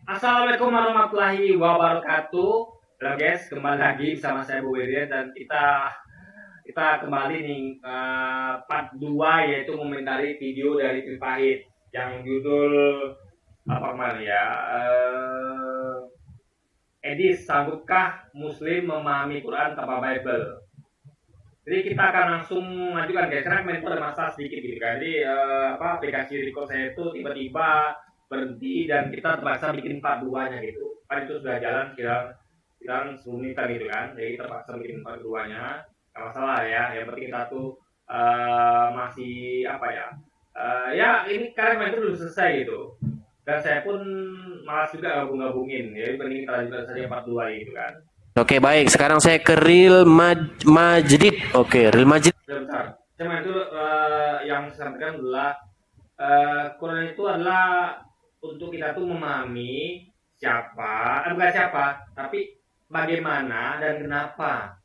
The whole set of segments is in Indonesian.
Assalamualaikum warahmatullahi wabarakatuh. Halo guys, kembali lagi bersama saya Bu Wirya dan kita kembali nih part 2 yaitu mengomentari video dari Pahit yang judul apa kemarin ya? Edis, sanggupkah Muslim memahami Quran tanpa Bible? Jadi kita akan langsung mengajukan guys, karena kemarin itu ada masalah sedikit gitu kan. Jadi aplikasi record saya itu tiba-tiba berhenti dan kita terpaksa bikin part 2-nya gitu. Kan itu sudah jalan sekitar 10 menitan gitu kan. Jadi kita terpaksa bikin part 2-nya. Gak masalah ya. Yang penting kita tuh masih apa ya? Ya ini karena kemarin itu belum selesai gitu. Dan saya pun malas juga gabung-gabungin. Jadi mending kita lanjutkan saja part 2 gitu kan. Oke, baik. Sekarang saya ke Real Majid. Oke, Real Majid. Bentar. Saya itu yang saya sampaikan adalah Quran itu adalah untuk kita tuh memahami bukan siapa, tapi bagaimana dan kenapa.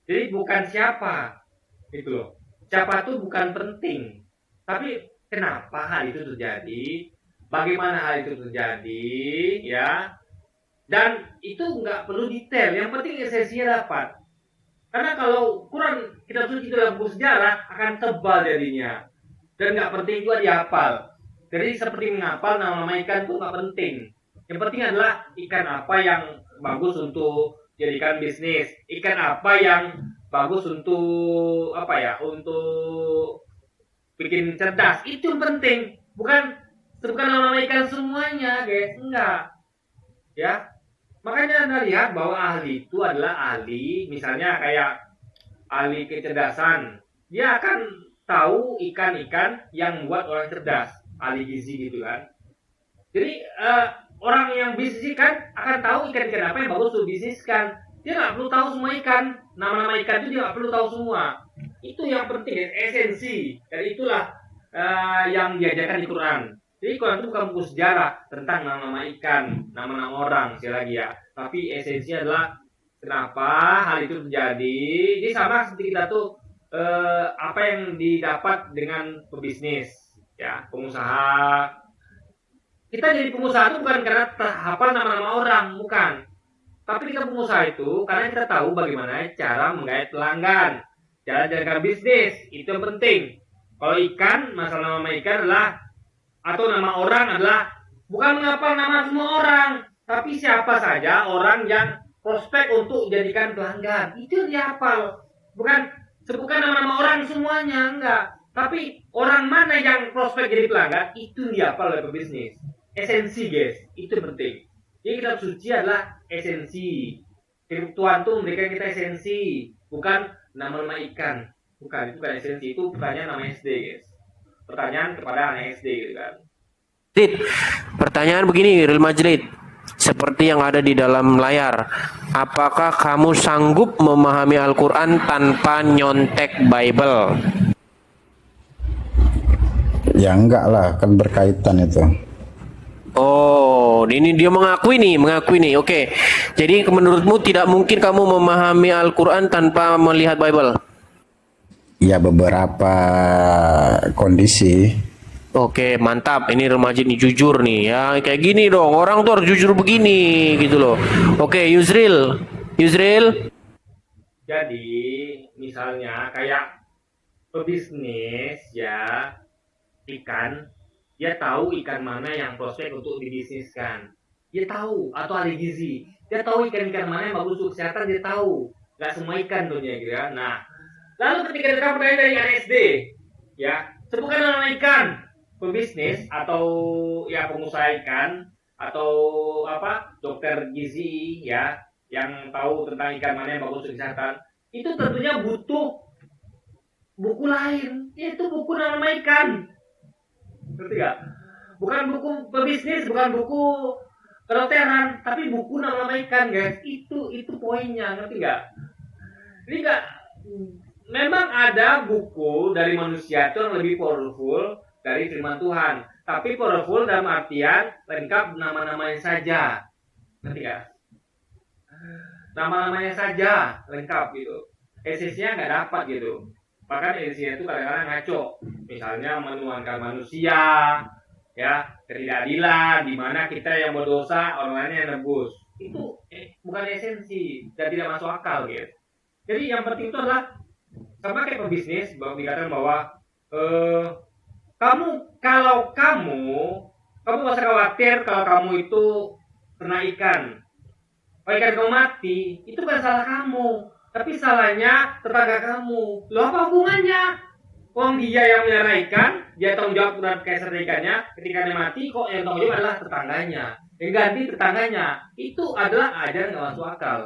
Jadi bukan siapa, itu loh. Siapa tuh bukan penting, tapi kenapa hal itu terjadi, bagaimana hal itu terjadi, ya. Dan itu nggak perlu detail, yang penting esensinya dapat. Karena kalau Quran kitab suci dalam buku sejarah akan tebal jadinya dan nggak penting juga dihafal. Jadi seperti menghafal nama-nama ikan itu nggak penting. Yang penting adalah ikan apa yang bagus untuk jadikan bisnis, ikan apa yang bagus untuk apa ya, untuk bikin cerdas. Itu yang penting, bukan nama-nama ikan semuanya, guys. Enggak, ya. Makanya Anda lihat bahwa ahli itu adalah ahli, misalnya kayak ahli kecerdasan. Dia akan tahu ikan-ikan yang membuat orang cerdas, ahli gizi gitu kan. Jadi orang yang bisnis kan akan tahu ikan-ikan apa yang bagus untuk bisniskan. Dia nggak perlu tahu semua ikan, nama-nama ikan itu dia nggak perlu tahu semua. Itu yang penting, esensi. Dan itulah yang diajarkan di Quran. Jadi Quran itu bukan buku sejarah tentang nama-nama ikan, nama-nama orang, sekali lagi ya. Tapi esensinya adalah kenapa hal itu terjadi. Jadi sama seperti kita tuh apa yang didapat dengan pebisnis, ya, pengusaha. Kita jadi pengusaha itu bukan karena hafal nama-nama orang, bukan. Tapi kita pengusaha itu karena kita tahu bagaimana cara menggait pelanggan, cara jalankan bisnis, itu yang penting. Kalau ikan, masalah nama ikan adalah atau nama orang adalah bukan menghafal nama semua orang, tapi siapa saja orang yang prospek untuk jadikan pelanggan, itu yang dihafal. Bukan nama-nama orang semuanya, enggak. Tapi orang mana yang prospek jadi pelanggan, itu dihafal oleh pebisnis. Esensi guys, itu penting. Jadi kitab suci adalah esensi. Tuhan tuh memberikan kita esensi, bukan nama-nama ikan. Bukan, itu bukan esensi, itu pertanyaan nama SD guys. Pertanyaan kepada anak SD gitu kan. Pertanyaan begini, Real Majid. Seperti yang ada di dalam layar. Apakah kamu sanggup memahami Al-Quran tanpa nyontek Bible? Ya enggak lah, kan berkaitan itu. Oh, ini dia mengakui nih. Oke. Jadi menurutmu tidak mungkin kamu memahami Al-Quran tanpa melihat Bible? Ya beberapa kondisi. Oke, mantap. Ini remaja nih jujur nih ya. Kayak gini dong. Orang tuh harus jujur begini gitu loh. Oke, Yusril. Jadi, misalnya kayak pebisnis ya, ikan, dia tahu ikan mana yang prospek untuk dibisniskan. Dia tahu, atau ahli gizi. Dia tahu ikan-ikan mana yang bagus untuk kesehatan, dia tahu. Gak semua ikan tentunya gitu ya. Nah, lalu ketika kita pertanyaan dari SD, ya, sebutkan nama ikan pebisnis atau ya pengusaha ikan atau apa dokter gizi ya yang tahu tentang ikan mana yang bagus untuk kesehatan, itu tentunya butuh buku lain, yaitu buku nama ikan. Ngerti gak? Bukan buku pebisnis, bukan buku kedokteran, tapi buku nama ikan guys. Itu poinnya, ngerti gak? Jadi gak, memang ada buku dari manusia itu yang lebih powerful dari firman Tuhan. Tapi powerful dalam artian lengkap nama-namanya saja. Ngerti gak? Nama-namanya saja lengkap gitu. Esensinya nggak dapat gitu. Bahkan esensinya itu kadang-kadang ngaco. Misalnya menuankan manusia, ya, ketidakadilan, di mana kita yang berdosa, orang lain yang nebus. Itu bukan esensi dan tidak masuk akal, guys. Jadi yang penting itu adalah sama kayak pebisnis, bahwa dikatakan bahwa kamu nggak usah khawatir kalau kamu itu kena ikan. Kalau ikan kamu mati, itu bukan salah kamu, tapi salahnya tetangga kamu. Loh, apa hubungannya? Wong dia yang melihara ikan, dia tanggung jawab terhadap keselamatan ikannya. Ketika dia mati, kok yang tanggung jawab adalah tetangganya. Yang ganti tetangganya. Itu adalah ajaran nggak masuk akal.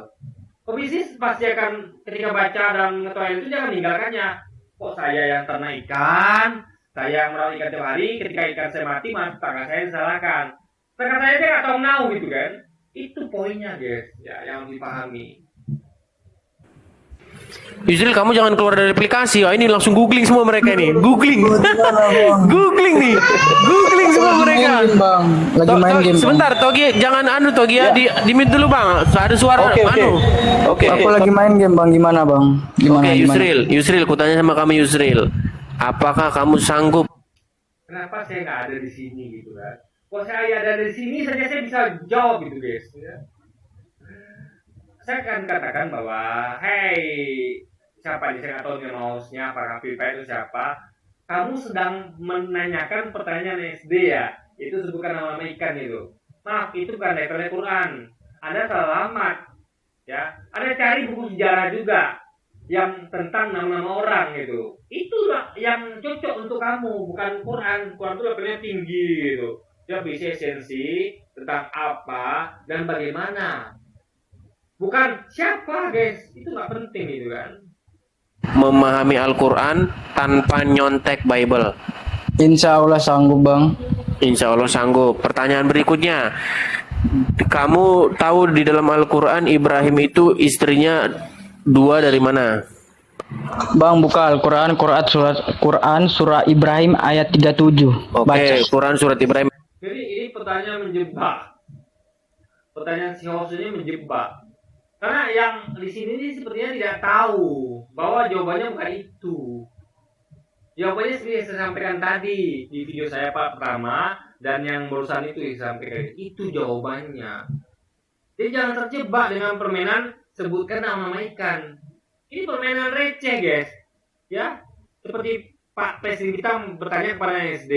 Pebisnis pasti akan ketika baca dan mengetahui itu dia akan meninggalkannya. Kok saya yang ternak ikan, saya yang merawat ikan tiap hari, ketika ikan saya mati, tetangga saya disalahkan. Tetangga saya dia nggak tahu menau gitu kan. Itu poinnya, guys, ya, yang dipahami. Yusril, kamu jangan keluar dari aplikasi. Oh, ini langsung googling semua mereka nih. Googling. Googling nih. Googling semua mereka. Bang, lagi main game. Sebentar, Togi, jangan Togi ya, di mute dulu, Bang. Ada suara Oke. Aku lagi main game, Bang. Gimana, Bang? Oke, Yusril, kutanya sama kamu, Yusril. Apakah kamu sanggup? Kenapa saya nggak ada di sini gitu kan? Kalau saya ada di sini saja saya bisa jawab gitu, guys. Ya. Saya akan katakan bahwa, hey, siapa di saya atau host-nya, para pipa itu siapa? Kamu sedang menanyakan pertanyaan SD ya? Itu sebutkan nama ikan itu. Maaf, itu bukan levelnya Quran. Anda salah alamat, ya. Anda cari buku sejarah juga yang tentang nama-nama orang gitu. Itulah yang cocok untuk kamu, bukan Quran. Quran itu levelnya tinggi gitu. Dia bisa esensi tentang apa dan bagaimana. Bukan siapa, guys, itu nggak penting gitu kan. Memahami Al-Quran tanpa nyontek Bible. Insya Allah sanggup, Bang. Insya Allah sanggup. Pertanyaan berikutnya, kamu tahu di dalam Al-Quran Ibrahim itu istrinya 2 dari mana? Bang, buka Al-Quran, Quran surah Ibrahim ayat 37. Oke, Quran surat Ibrahim. Jadi ini pertanyaan menjebak. Pertanyaan si host ini menjebak. Karena yang di sini ini sepertinya tidak tahu bahwa jawabannya bukan itu. Jawabannya seperti yang saya sampaikan tadi di video saya pertama dan yang barusan itu disampaikan. Itu jawabannya. Jadi jangan terjebak dengan permainan sebutkan nama ikan. Ini permainan receh, guys. Ya, seperti Pak Presiden kita bertanya kepada SD,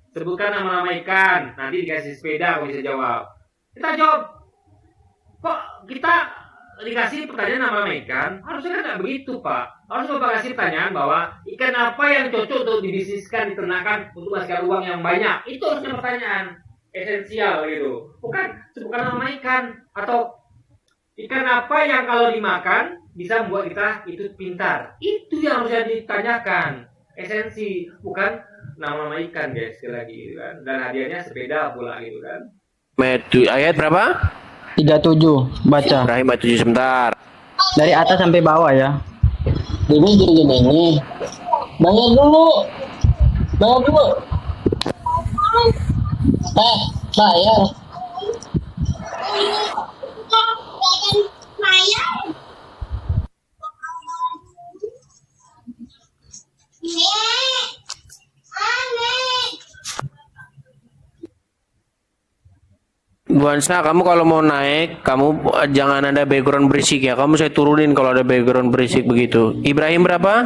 sebutkan nama ikan. Nanti dikasih sepeda, kalau bisa jawab. Kita jawab. Kok kita dikasih pertanyaan nama ikan, harusnya kan nggak begitu, Pak. Harus Bapak kasih pertanyaan bahwa ikan apa yang cocok untuk dibisniskan, diternakan untuk menghasilkan uang yang banyak. Itu harusnya pertanyaan esensial gitu. Bukan sebutkan nama ikan atau ikan apa yang kalau dimakan bisa membuat kita itu pintar. Itu yang harusnya ditanyakan. Esensi, bukan nama ikan, guys, sekali lagi gitu kan. Dan hadiahnya sepeda pula gitu kan. Ayat berapa? 37, baca. Ibrahim ayat 7 sebentar. Dari atas sampai bawah ya. Ini gini. Bayar dulu. Bayar. Bu Ansa, kamu kalau mau naik, kamu jangan ada background berisik ya. Kamu saya turunin kalau ada background berisik begitu. Ibrahim berapa?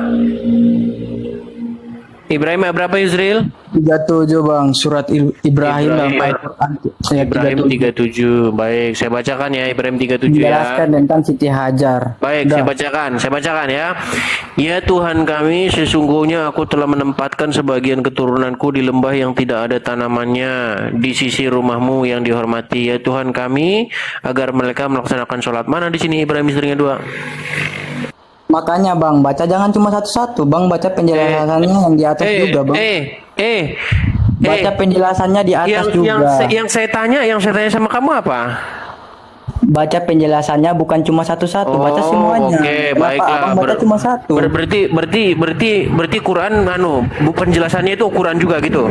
Ibrahim berapa, Yusril? 37, Bang. Surat Ibrahim Ibrahim 37. Baik, saya bacakan ya. Ibrahim 37 ya. Menjelaskan tentang Siti Hajar. Baik, saya bacakan ya. Ya Tuhan kami, sesungguhnya aku telah menempatkan sebagian keturunanku di lembah yang tidak ada tanamannya, di sisi rumahmu yang dihormati. Ya Tuhan kami, agar mereka melaksanakan sholat. Mana di sini Ibrahim istrinya 2? Makanya, Bang, baca jangan cuma satu-satu, Bang. Baca penjelasannya yang di atas juga, Bang. Baca penjelasannya di atas juga. Yang saya tanya sama kamu apa? Baca penjelasannya bukan cuma satu-satu, baca semuanya. Oke, baiklah. Abang baca cuma satu. Berarti Quran penjelasannya itu Quran juga gitu.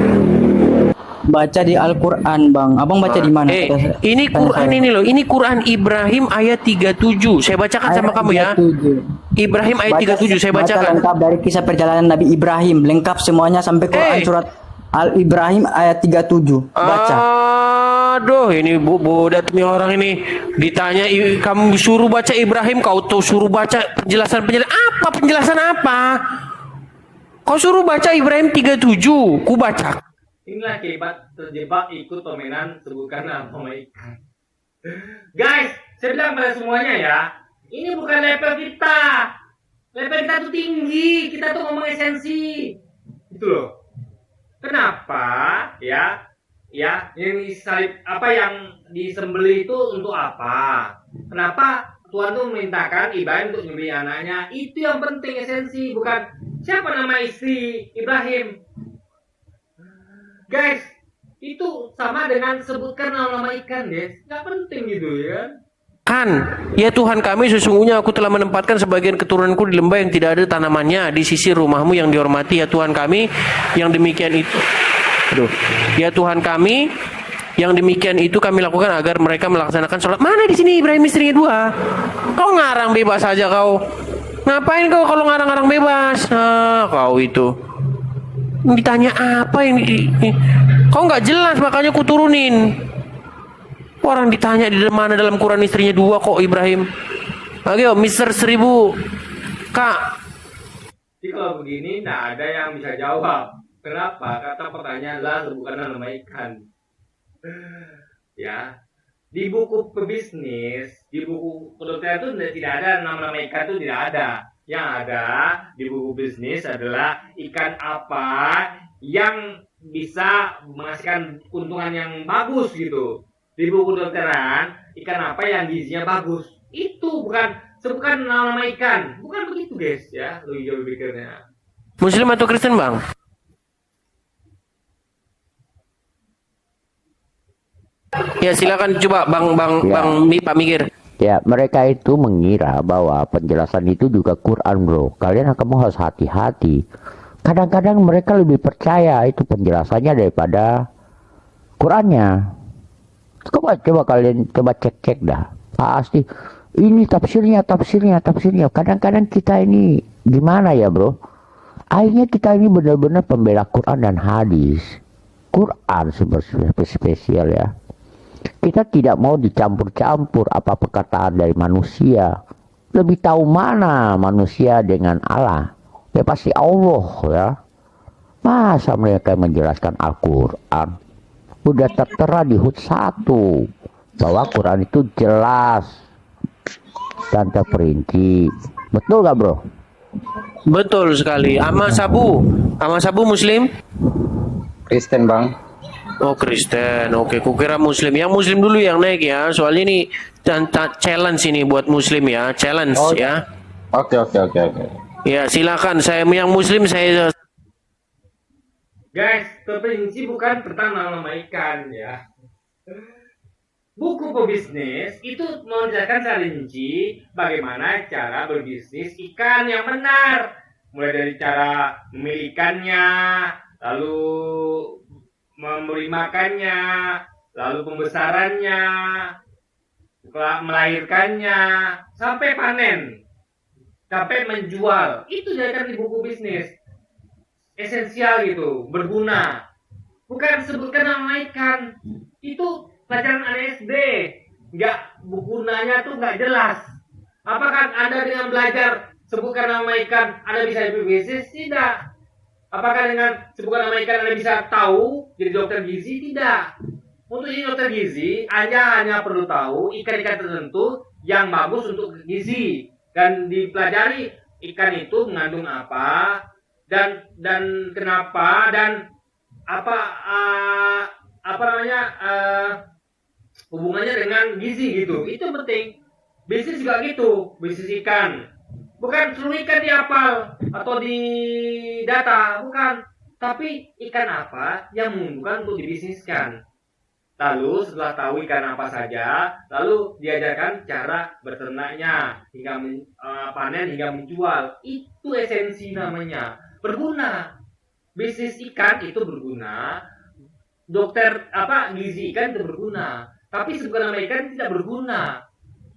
Baca di Al-Quran, Bang. Abang baca di mana? Ini Quran ini loh. Ini Quran Ibrahim ayat 37. Saya bacakan sama kamu ya. Ibrahim ayat 37 saya bacakan. Lengkap dari kisah perjalanan Nabi Ibrahim, lengkap semuanya sampai Quran surat Al-Ibrahim ayat 37. Baca. Aduh, ini bodat nih orang ini. Ditanya, kamu suruh baca Ibrahim, kau tuh suruh baca penjelasan apa? Penjelasan apa? Kau suruh baca Ibrahim 37, ku baca. Inilah akibat terjebak ikut permainan sebutkan nama ikan. Guys, saya bilang pada semuanya ya, ini bukan level kita. Level kita tuh tinggi, kita tuh ngomong esensi. Gitu loh. Kenapa ya? Ya, yang disalib apa yang disembelih itu untuk apa? Kenapa Tuhan tuh memerintahkan Ibrahim untuk nyembelih anaknya? Itu yang penting, esensi, bukan siapa nama istri Ibrahim. Guys, itu sama dengan sebutkan nama ikan, guys. Nggak penting gitu ya. Ya Tuhan kami, sesungguhnya aku telah menempatkan sebagian keturunanku di lembah yang tidak ada tanamannya di sisi rumahmu yang dihormati. Ya Tuhan kami, yang demikian itu. Aduh. Ya Tuhan kami, yang demikian itu kami lakukan agar mereka melaksanakan sholat. Mana di sini Ibrahim istrinya 2? Kau ngarang bebas aja kau. Ngapain kau kalau ngarang-ngarang bebas? Kau itu. Ditanya apa yang kau nggak jelas, makanya ku turunin. Orang ditanya di mana dalam Quran istrinya 2 kok Ibrahim. Ayo Mister 1000 Kak. Jadi kalau begini nggak ada yang bisa jawab. Kenapa? Kata pertanyaan lah bukan nama ikan. Ya, di buku pebisnis, di buku kedokteran itu tidak ada nama-nama ikan, itu tidak ada. Yang ada di buku bisnis adalah ikan apa yang bisa menghasilkan keuntungan yang bagus gitu. Di buku kedokteran, ikan apa yang gizinya bagus. Itu bukan nama ikan. Bukan begitu guys ya, logika berpikirnya. Muslim atau Kristen bang? Ya silakan coba bang Pak Mikir. Ya, mereka itu mengira bahwa penjelasan itu juga Quran, bro. Kalian kamu harus hati-hati. Kadang-kadang mereka lebih percaya itu penjelasannya daripada Qurannya. Coba kalian cek dah. Pasti ini tafsirnya. Kadang-kadang kita ini gimana ya, bro? Akhirnya kita ini benar-benar pembela Quran dan hadis. Quran spesial ya. Kita tidak mau dicampur-campur apa perkataan dari manusia. Lebih tahu mana manusia dengan Allah. Ya pasti Allah ya. Masa mereka menjelaskan Al-Quran? Udah tertera di HUT 1 bahwa Quran itu jelas dan terperinci. Betul gak, bro? Betul sekali. Ama Sabu Muslim? Kristen bang. Oh Kristen, oke. Kukira Muslim. Yang Muslim dulu yang naik ya. Soalnya ini challenge ini buat Muslim ya, challenge ya. Oke. Ya silakan. Saya yang Muslim saya. Guys, terperinci bukan tentang nama ikan ya. Buku pebisnis itu menjelaskan secara rinci bagaimana cara berbisnis ikan yang benar. Mulai dari cara memilikannya, lalu memberi makannya, lalu pembesarannya, melahirkannya, sampai panen, sampai menjual. Itu diajarkan di buku bisnis. Esensial gitu, berguna. Bukan sebutkan nama ikan. Itu pelajaran SD. Nggak, gunanya tuh nggak jelas. Apakah Anda dengan belajar sebutkan nama ikan, Anda bisa berbisnis? Tidak. Apakah dengan sebutkan nama ikan Anda bisa tahu jadi dokter gizi? Tidak. Untuk jadi dokter gizi, Anda hanya perlu tahu ikan-ikan tertentu yang bagus untuk gizi dan dipelajari ikan itu mengandung apa dan kenapa dan hubungannya dengan gizi gitu. Itu penting. Bisnis juga gitu, bisnis ikan. Bukan seluruh ikan dihafal atau di data, bukan. Tapi ikan apa yang menguntungkan untuk dibisniskan. Lalu setelah tahu ikan apa saja, lalu diajarkan cara beternaknya hingga panen hingga menjual. Itu esensi namanya. Berguna. Bisnis ikan itu berguna. Dokter gizi ikan itu berguna. Tapi sebutkan nama ikan tidak berguna.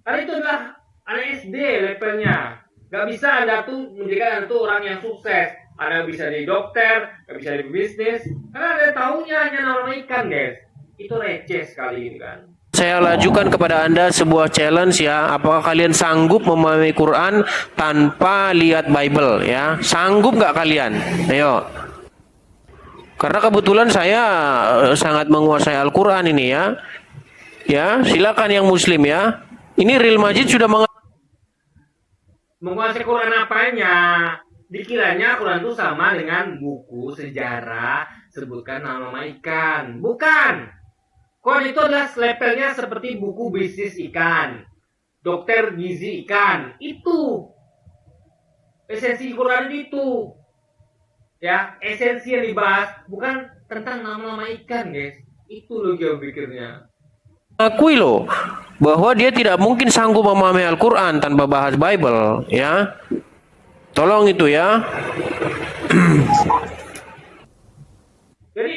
Karena itu adalah anak SD levelnya. Gak bisa Anda tuh menjadikan Anda tuh orang yang sukses ada yang bisa jadi dokter, yang bisa jadi bisnis, karena ada yang taunya hanya nama ikan, guys. Itu receh sekali gitu kan. Saya lajukan kepada Anda sebuah challenge ya. Apakah kalian sanggup memahami Quran tanpa lihat Bible ya? Sanggup nggak kalian? Ayo. Karena kebetulan saya sangat menguasai Al-Quran ini ya. Ya, silakan yang Muslim ya. Ini Real Majid sudah Menguasai Quran apanya? Dikiranya Quran itu sama dengan buku sejarah sebutkan nama ikan. Bukan. Quran itu adalah levelnya seperti buku bisnis ikan, dokter gizi ikan. Itu esensi Quran itu. Ya, esensi yang dibahas bukan tentang nama-nama ikan, guys. Itu loh dia pikirnya. mengakui loh bahwa dia tidak mungkin sanggup memahami Al-Quran tanpa bahas Bible ya. Tolong itu ya. Jadi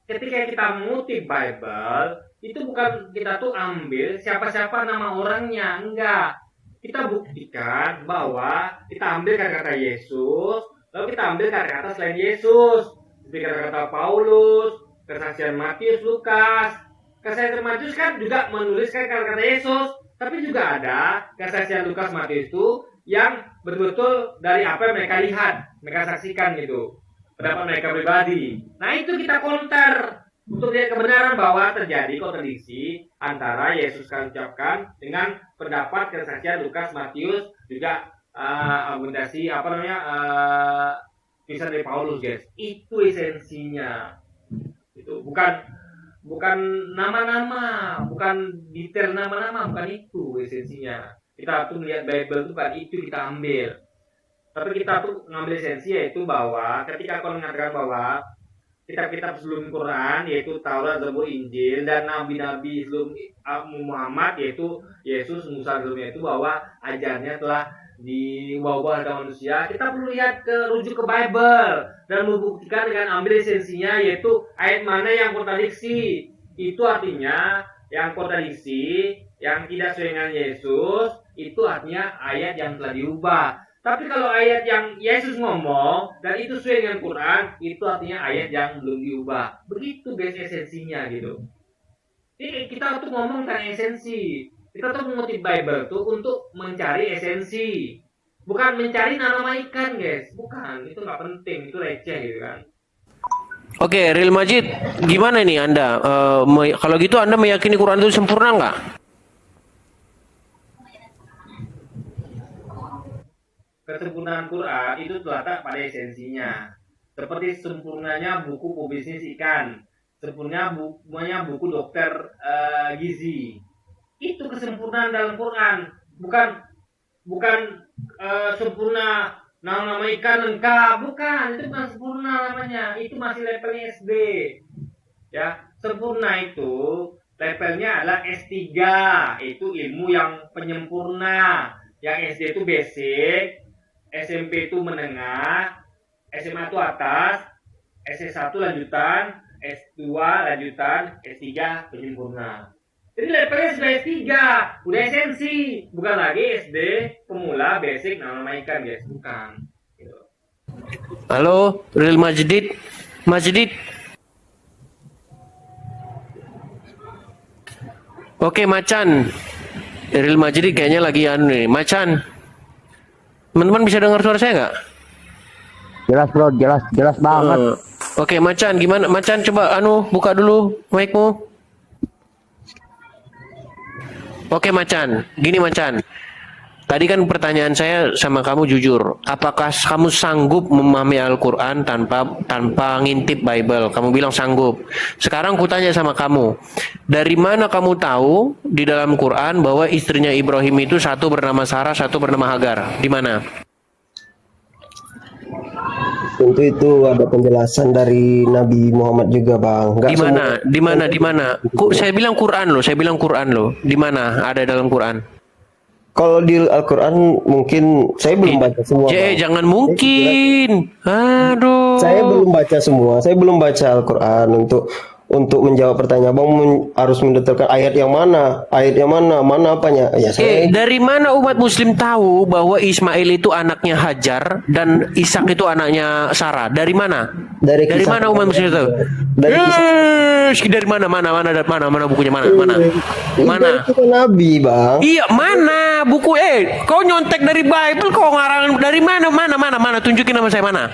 ketika kita mengutip Bible, itu bukan kita tuh ambil siapa-siapa nama orangnya, enggak. Kita buktikan bahwa kita ambil kata-kata Yesus, lalu kita ambil kata-kata selain Yesus, seperti kata-kata Paulus, kesaksian Matius, Lukas. Kesaksian Matius kan juga menuliskan kata-kata Yesus, tapi juga ada kesaksian Lukas, Matius itu yang betul-betul dari apa yang mereka lihat, mereka saksikan gitu, pendapat mereka pribadi. Nah itu kita counter untuk lihat kebenaran bahwa terjadi kontradiksi antara Yesus kan ucapkan dengan pendapat kesaksian Lukas, Matius, juga argumentasi tulisan dari Paulus, guys. Itu esensinya. Itu bukan nama-nama, bukan detail nama-nama, bukan itu esensinya. Kita tuh melihat Bible itu bukan itu kita ambil. Tapi kita tuh ngambil esensi yaitu bahwa ketika kau mengatakan bahwa kitab-kitab sebelum Quran yaitu Taurat, Zabur, Injil dan nabi-nabi sebelum Muhammad yaitu Yesus, Musa sebelumnya itu bahwa ajarnya telah dibawa ke manusia, kita perlu lihat rujuk ke Bible dan membuktikan dengan ambil esensinya yaitu ayat mana yang kontradiksi. Itu artinya yang kontradiksi, yang tidak sesuai dengan Yesus, itu artinya ayat yang telah diubah. Tapi kalau ayat yang Yesus ngomong dan itu sesuai dengan Quran, itu artinya ayat yang belum diubah. Begitu guys esensinya gitu. Jadi kita tuh ngomong tentang esensi. Kita tuh mengutip Bible tuh untuk mencari esensi, bukan mencari nama ikan, guys. Bukan, itu nggak penting, itu receh gitu kan. Oke, Real Majid, gimana nih Anda? Kalau gitu Anda meyakini Quran itu sempurna nggak? Kesempurnaan Quran itu terletak pada esensinya. Seperti sempurnanya buku pebisnis ikan, sempurnanya buku dokter gizi. Itu kesempurnaan dalam Quran, bukan sempurna nama ikan lengkap, bukan, itu bukan sempurna namanya, itu masih levelnya SD. Ya, sempurna itu levelnya adalah S3, itu ilmu yang penyempurna. Yang SD itu basic, SMP itu menengah, SMA itu atas, S1 lanjutan, S2 lanjutan, S3 penyempurna. Jadi levelnya sudah S3, udah esensi, bukan lagi SD, pemula, basic, nama ikan, guys, bukan. Gitu. Halo, Real Majid, Oke, Macan. Real Majid kayaknya lagi nih, Macan. Teman-teman bisa dengar suara saya nggak? Jelas bro, jelas banget. Oke, Macan, gimana? Macan, coba buka dulu mic-mu. Oke Macan, gini Macan. Tadi kan pertanyaan saya sama kamu jujur, apakah kamu sanggup memahami Al-Quran tanpa ngintip Bible? Kamu bilang sanggup. Sekarang kutanya sama kamu, dari mana kamu tahu di dalam Quran bahwa istrinya Ibrahim itu satu bernama Sarah, satu bernama Hagar? Di mana? Tentu itu ada penjelasan dari Nabi Muhammad juga, Bang. Di mana? Saya bilang Quran loh. Di mana ada dalam Quran? Kalau di Al-Quran mungkin saya belum baca semua. Jangan mungkin. Aduh. Saya belum baca semua. Saya belum baca Al-Quran untuk untuk menjawab pertanyaan Bang harus mendetailkan ayat yang mana, mana apanya. Ya saya Dari mana umat muslim tahu bahwa Ismail itu anaknya Hajar dan Ishak itu anaknya Sarah? Dari mana? Dari kisah- mana umat muslim tahu? dari Dari mana bukunya mana? Dari kisah Nabi, Bang. Iya, mana buku? Kau nyontek dari Bible, kau ngarang dari mana? Mana? Tunjukin nama saya mana?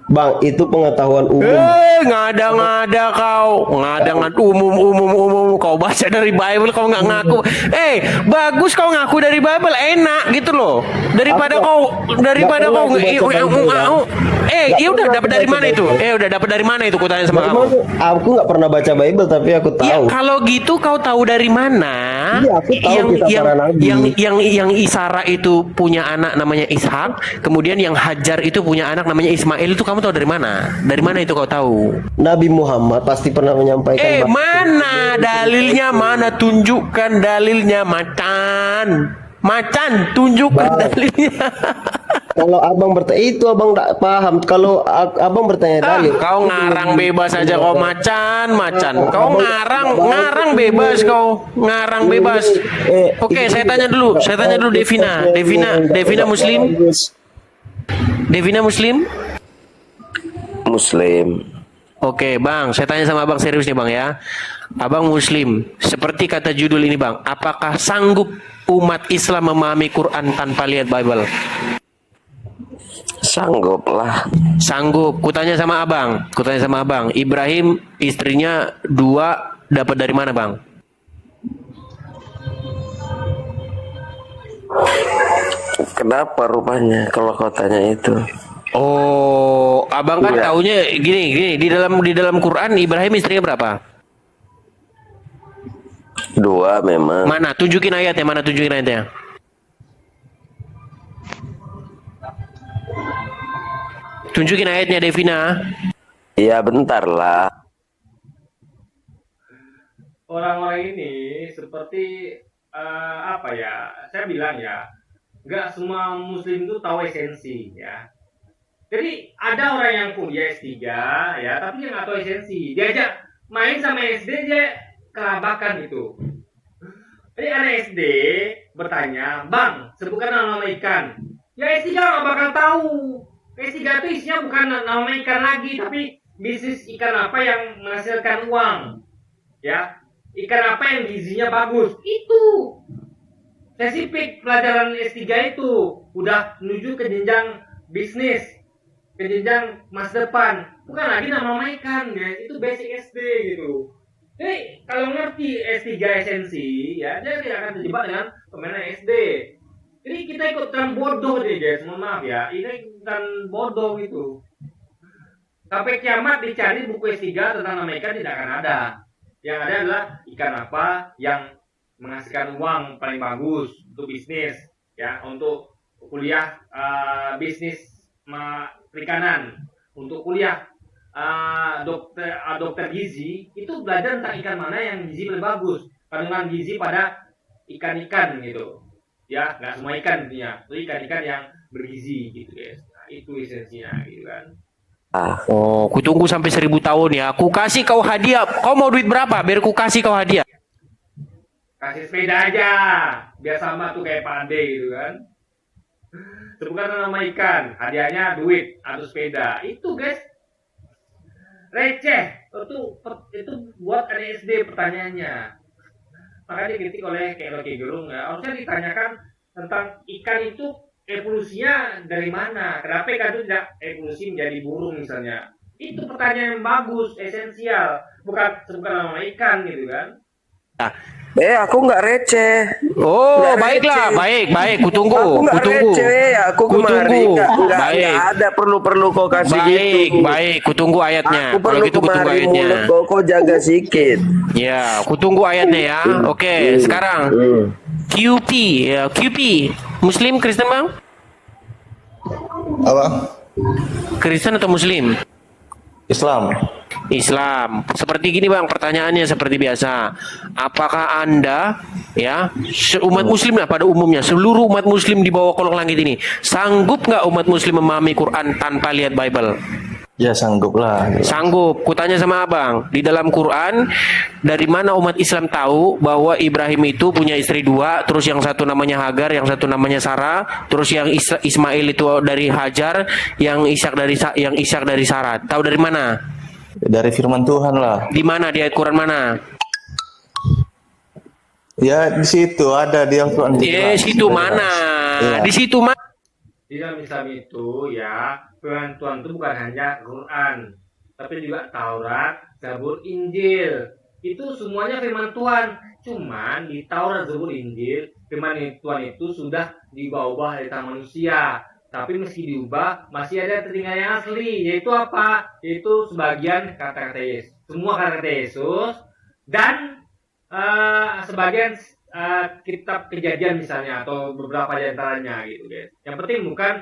Bang, itu pengetahuan umum. Ngada-ngada kau, umum. Kau baca dari Bible, kau nggak ngaku. Bagus kau ngaku dari Bible, enak gitu loh. Daripada kau, iya udah dapat dari mana itu? Udah dapat dari mana itu? Ku tanya sama kamu. Aku nggak pernah baca Bible, tapi aku tahu. Ya, kalau gitu kau tahu dari mana? Iya, aku tahu kisah para nabi. Yang Isara itu punya anak namanya Ishak, kemudian yang Hajar itu punya anak namanya Ismail, itu kamu tahu dari mana? Dari mana itu kau tahu? Nabi Muhammad pasti pernah menyampaikan. Mana dalilnya? Mana? Tunjukkan dalilnya, Macan, tunjukkan dalilnya. Kalau abang bertanya itu abang tak paham. Kalau abang bertanya dalil, Kau ngarang bebas aja kau macan. Kau ngarang bebas kau. Ngarang bebas. Oke, saya tanya dulu Devina. Devina Muslim? Devina Muslim? Muslim. Oke, Bang, saya tanya sama Abang serius nih, Bang ya. Abang Muslim, seperti kata judul ini, Bang, apakah sanggup umat Islam memahami Quran tanpa lihat Bible? Sanggup lah. Sanggup. Kutanya sama Abang. Ibrahim istrinya 2 dapat dari mana, Bang? Kenapa rupanya kalau kau tanya itu? Oh, Abang kan taunya gini, di dalam Quran Ibrahim istrinya berapa? 2 memang. Mana? Tunjukin ayatnya. Tunjukin ayatnya, Devina. Iya, bentar lah. Orang-orang ini seperti apa ya? Saya bilang ya, nggak semua Muslim itu tahu esensi ya. Jadi ada orang yang kuliah S3 ya, tapi dia nggak tahu esensi. Diajak main sama SD dia kelabakan gitu. Jadi anak SD bertanya, Bang, sebutkan nama ikan. Ya S3 nggak bakal tahu. S3 itu isinya bukan nama ikan lagi, tapi bisnis ikan apa yang menghasilkan uang. Ya, ikan apa yang gizinya bagus. Itu spesifik pelajaran S3 itu udah menuju ke jenjang bisnis, ke jenjang masa depan, bukan lagi nama ikan, guys. Itu basic SD gitu. Jadi kalau ngerti S3 esensi, ya dia tidak akan terjebak dengan permainan SD. Jadi kita ikut tren bodoh deh, guys. Mohon maaf ya, ini tren bodoh gitu. Sampai kiamat dicari buku S3 tentang nama ikan tidak akan ada. Yang ada adalah ikan apa yang menghasilkan uang paling bagus untuk bisnis, ya, untuk kuliah bisnis perikanan, untuk kuliah dokter gizi, itu belajar tentang ikan mana yang gizi paling bagus, kandungan gizi pada ikan-ikan gitu, ya, nggak semua ikan intinya, itu ikan-ikan yang bergizi gitu guys. Nah, itu esensinya gitu kan. Oh, ku tunggu sampai 1000 tahun ya. Aku kasih kau hadiah. Kau mau duit berapa? Biar ku kasih kau hadiah. Kasih sepeda aja, biar sama tuh kayak Pak Ade gitu kan. Sebutkan nama ikan, hadiahnya duit atau sepeda. Itu guys, receh. Itu buat anak SD pertanyaannya. Makanya dikritik oleh kayak Rocky Gerung ya. Harusnya ditanyakan tentang ikan itu evolusinya dari mana? Kenapa ikan itu tidak evolusi menjadi burung misalnya? Itu pertanyaan yang bagus, esensial. Bukan sebutkan nama ikan gitu kan. Aku nggak receh. Oh, Nggak baiklah, receh. baik. Ku tunggu. Aku nggak receh. Aku kemari nggak ada perlu kau kasih gitu. Baik. Ku tunggu ayatnya. Aku perlu kemari mulut kau jaga sikit. Ya, ku tunggu ayatnya ya. Oke, sekarang QP, ya, QP. Muslim, Kristen, Bang? Apa? Kristen atau Muslim? Islam. Seperti gini, Bang, pertanyaannya seperti biasa. Apakah Anda, ya, umat Muslim lah pada umumnya, seluruh umat Muslim di bawah kolong langit ini, sanggup nggak umat Muslim memahami Quran tanpa lihat Bible? Ya sanggup lah. Sanggup. Kutanya sama abang, di dalam Quran dari mana umat Islam tahu bahwa Ibrahim itu punya istri dua, terus yang satu namanya Hagar, yang satu namanya Sarah, terus yang Ismail itu dari Hajar, yang Ishak dari Sarah. Tahu dari mana? Dari firman Tuhan lah. Di mana di ayat Quran mana? Ya di situ ada di Al-Quran. Situ mana? Ya. Di situ mana? Di dalam Islam itu ya, firman Tuhan itu bukan hanya Quran, tapi juga Taurat, Zabur, Injil. Itu semuanya firman Tuhan. Cuman di Taurat, Zabur, Injil, firman Tuhan itu sudah diubah oleh tangan manusia. Tapi meski diubah, masih ada tertinggal yang asli. Yaitu apa? Yaitu sebagian kata-kata Yesus. Semua kata-kata Yesus. Dan sebagian kitab Kejadian misalnya, atau beberapa di antaranya gitu guys. Yang penting bukan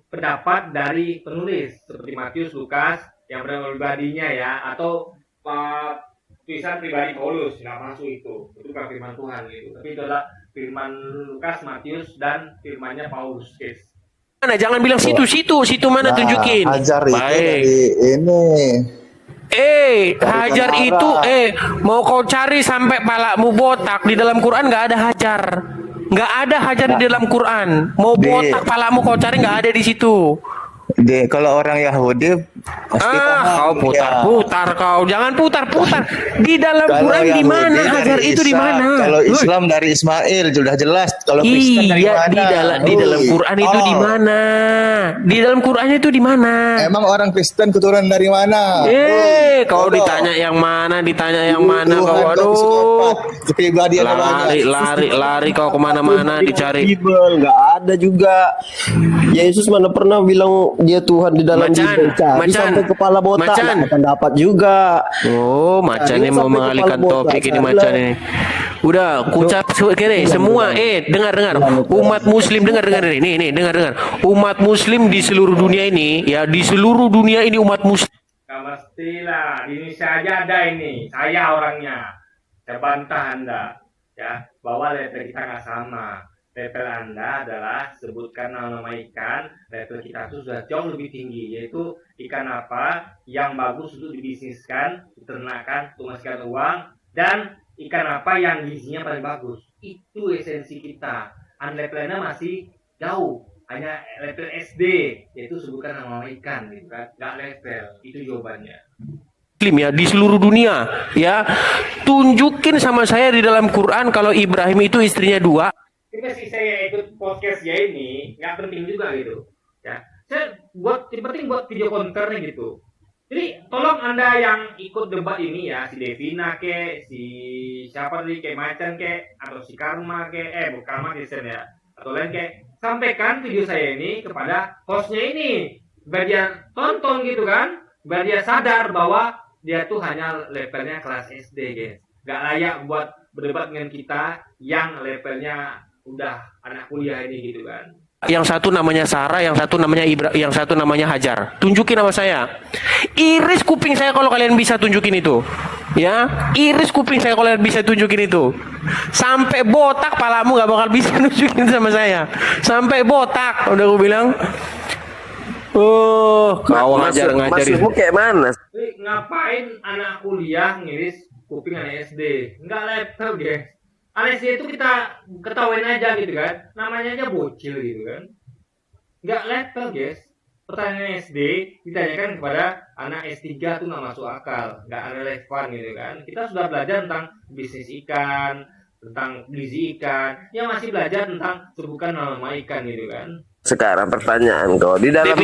pendapat dari penulis seperti Matius, Lukas yang pribadinya ya, atau tulisan pribadi Paulus, nggak masuk itu bukan firman Tuhan gitu. Tapi itu adalah firman Lukas, Matius, dan firmannya Paulus guys. Mana? Jangan bilang situ mana, tunjukin. Hajar itu Baik. dari ini. Hajar itu mau kau cari sampai palamu botak, di dalam Quran nggak ada Hajar. Nggak ada Hajar di dalam Quran. Mau botak palamu kau cari, nggak ada di situ. Kalau orang Yahudi pasti kau putar-putar kau. Jangan putar-putar. Di dalam Quran di mana Hajar itu di mana? Kalau Islam dari Ismail sudah jelas. Kalau Kristen dari mana? Di dalam Quran itu di mana? Di dalam Quran itu di mana? Emang orang Kristen keturunan dari mana? Kau ditanya yang mana? Kau aduh. Kepribadian Lari kau kemana-mana dicari. Bible nggak ada juga. Yesus mana pernah bilang dia Tuhan di dalam Bible. Sampai kepala botak akan dapat juga. Oh, Macan ini mau mengalihkan topik ini Macan ini. Udah, kucap kiri semua. Dengar. Umat Muslim dengar ini. Nih, dengar. Umat Muslim di seluruh dunia ini, ya di seluruh dunia ini umat Muslim. Gak mestilah, di Indonesia aja ada ini. Saya orangnya. Saya bantah Anda ya, bahwa level kita nggak sama. Level Anda adalah sebutkan nama ikan, level kita itu sudah jauh lebih tinggi, yaitu ikan apa yang bagus untuk dibisniskan, diternakan, untuk menghasilkan uang, dan ikan apa yang gizinya paling bagus. Itu esensi kita. Level Anda masih jauh, hanya level SD, yaitu sebutkan nama ikan, gitu kan? Nggak level, itu jawabannya. Muslim ya di seluruh dunia ya, tunjukin sama saya di dalam Quran kalau Ibrahim itu istrinya dua. Meski saya ikut podcast ya ini nggak penting juga gitu ya, saya penting buat video kontennya gitu. Jadi tolong Anda yang ikut debat ini ya, si Devina ke, si siapa nih, kayak Macan ke, atau si Karma ke, bukan Karma Kristen ya, atau lain ke, sampaikan video saya ini kepada hostnya ini biar dia tonton gitu kan, biar dia sadar bahwa dia tuh hanya levelnya kelas SD guys, nggak layak buat berdebat dengan kita yang levelnya udah anak kuliah ini gitu kan. Yang satu namanya Sarah, yang satu namanya yang satu namanya Hajar. Tunjukin sama saya. Iris kuping saya kalau kalian bisa tunjukin itu. Ya, iris kuping saya kalau kalian bisa tunjukin itu. Sampai botak palamu gak bakal bisa tunjukin sama saya. Sampai botak, udah aku bilang. Kau ngajarin. Maksudmu kayak mana? Ngapain anak kuliah ngiris kuping anak SD? Enggak level guys. Anak SD itu kita ketawain aja gitu kan, namanya aja bocil gitu kan, nggak level guys. Pertanyaan SD ditanyakan kepada anak S3 tuh nggak masuk akal, nggak relevan gitu kan. Kita sudah belajar tentang bisnis ikan, tentang gizi ikan, yang masih belajar tentang sebutan nama ikan gitu kan. Sekarang pertanyaan kau di dalam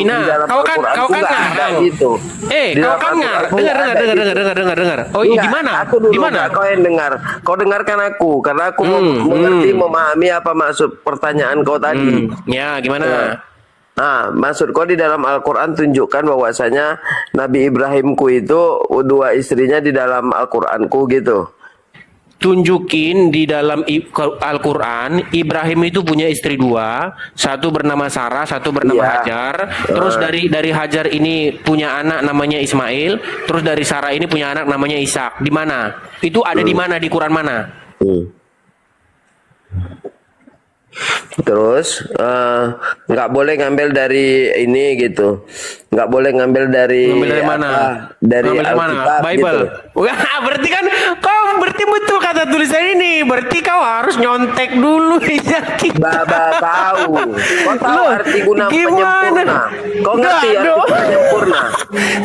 kau kan ada gitu. Kau kan dengar. Oh iya, gimana? Aku dulu gimana? Kau yang dengar. Kau dengarkan aku karena aku mengerti memahami apa maksud pertanyaan kau tadi. Ya, gimana? Nah, maksud kau di dalam Al-Quran tunjukkan bahwasanya Nabi Ibrahimku itu dua istrinya di dalam Al-Quranku gitu. Tunjukin di dalam Al-Quran Ibrahim itu punya istri dua, satu bernama Sarah, satu bernama Hajar. Terus dari Hajar ini punya anak namanya Ismail, terus dari Sarah ini punya anak namanya Ishak. Di mana? Itu ada di mana, di Quran mana? Terus nggak boleh ngambil dari ini gitu, nggak boleh ngambil dari Ngambil dari mana? Dari Ngambil dari mana? Alkitab Bible. gitu. Wah, berarti kan kau berarti betul kata tulisan ini. Berarti kau harus nyontek dulu ya. Baba kau tahu Loh, arti guna gimana? penyempurna? Kau ngerti Nggak, arti dong. penyempurna?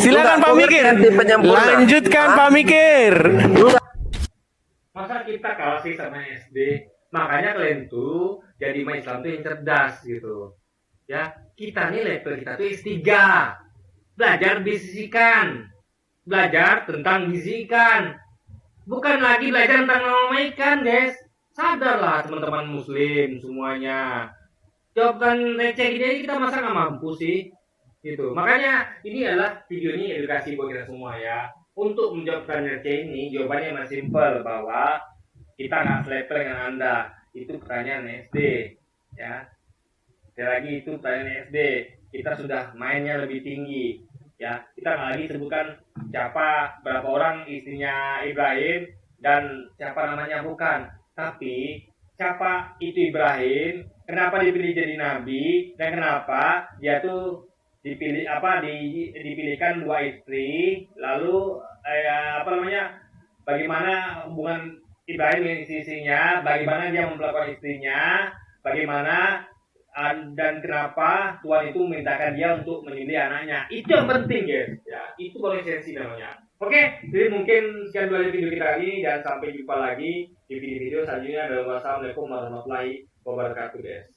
Silakan Enggak, Pak kau ngerti Mikir. arti penyempurna? Lanjutkan Hah? Pak Mikir. Masa kita kalah sih sama SD? Makanya kalian tuh jadi main Islam tuh yang cerdas gitu. Ya, kita nih level kita tuh S3. Belajar bisikan. Belajar tentang bisikan. Bukan lagi belajar tentang nama ikan, guys. Sadarlah teman-teman muslim semuanya. Jawaban receh gini kita masa nggak mampu sih? Gitu. Makanya ini adalah video ini edukasi buat kita semua ya. Untuk menjawabkan receh ini, jawabannya masih simpel bahwa kita nggak selevel dengan Anda. Itu pertanyaan SD, ya. Sekali lagi itu pertanyaan SD. Kita sudah mainnya lebih tinggi, ya. Kita nggak lagi sebutkan siapa berapa orang istrinya Ibrahim dan siapa namanya bukan. Tapi siapa itu Ibrahim? Kenapa dipilih jadi nabi dan kenapa dia tuh dipilihkan 2 istri, lalu bagaimana hubungan Ibrahim dengan istrinya, bagaimana dia memperlakukan istrinya, bagaimana dan kenapa Tuhan itu memerintahkan dia untuk memilih anaknya. Itu yang penting, guys. Ya, itu baru esensi namanya. Oke, jadi mungkin sekian dulu video kita ini dan sampai jumpa lagi di video-video selanjutnya. Wassalamualaikum warahmatullahi wabarakatuh, guys.